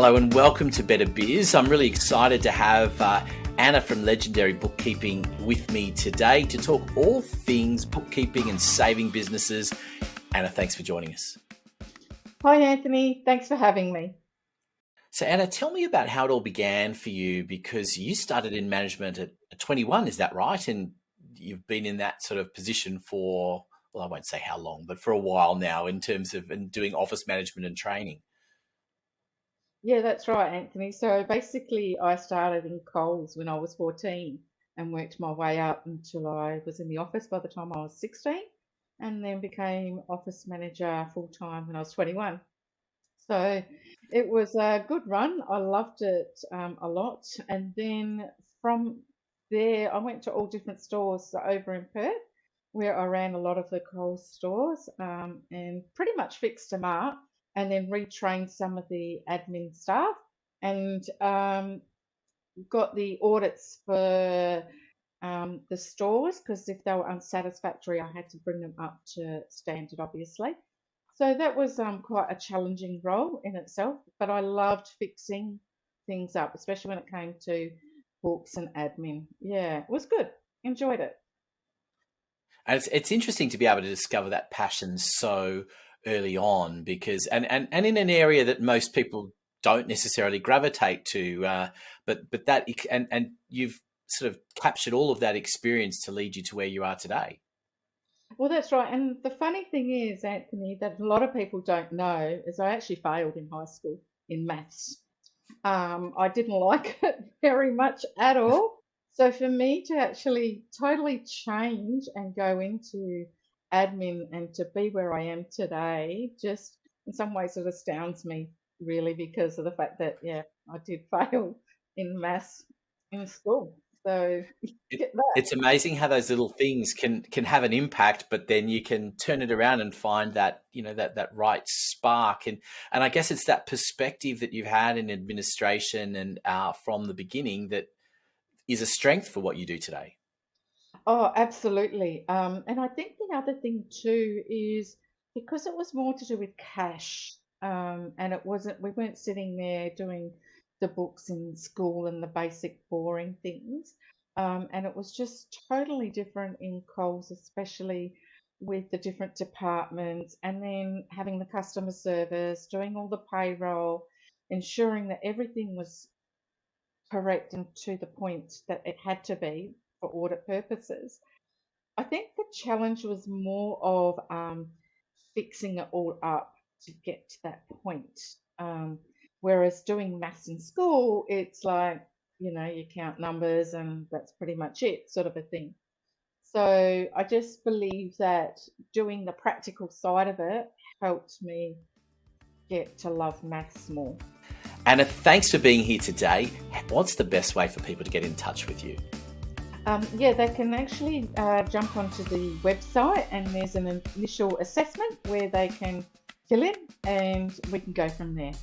Hello and welcome to Better Biz. I'm really excited to have Anna from Legendary Bookkeeping with me today to talk all things bookkeeping and saving businesses. Anna, thanks for joining us. Hi, Anthony. Thanks for having me. So Anna, tell me about how it all began for you, because you started in management at 21, is that right? And you've been in that sort of position for, well, I won't say how long, but for a while now in terms of doing office management and training. Yeah, that's right, Anthony. So basically, I started in Coles when I was 14 and worked my way up until I was in the office by the time I was 16, and then became office manager full-time when I was 21. So it was a good run. I loved it a lot. And then from there, I went to all different stores over in Perth, where I ran a lot of the Coles stores and pretty much fixed them up, and then retrained some of the admin staff and got the audits for the stores, because if they were unsatisfactory, I had to bring them up to standard, obviously. So that was quite a challenging role in itself, but I loved fixing things up, especially when it came to books and admin. Yeah, it was good. Enjoyed it. And it's interesting to be able to discover that passion so early on, because and in an area that most people don't necessarily gravitate to, but that and you've sort of captured all of that experience to lead you to where you are today. Well, that's right. And the funny thing is, Anthony, that a lot of people don't know is I actually failed in high school in maths. I didn't like it very much at all. So for me to actually totally change and go into admin and to be where I am today, just in some ways it astounds me, really, because of the fact that, yeah, I did fail in maths in school. So get that. It's amazing how those little things can have an impact, but then you can turn it around and find that, that right spark. And I guess it's that perspective that you've had in administration and from the beginning that is a strength for what you do today. Oh, absolutely. And I think the other thing too is because it was more to do with cash, and we weren't sitting there doing the books in school and the basic boring things. And it was just totally different in Coles, especially with the different departments, and then having the customer service, doing all the payroll, ensuring that everything was correct and to the point that it had to be for audit purposes. I think the challenge was more of fixing it all up to get to that point. Whereas doing maths in school, it's like, you count numbers and that's pretty much it, sort of a thing. So I just believe that doing the practical side of it helped me get to love maths more. Anna, thanks for being here today. What's the best way for people to get in touch with you? Yeah, they can actually jump onto the website, and there's an initial assessment where they can fill in and we can go from there.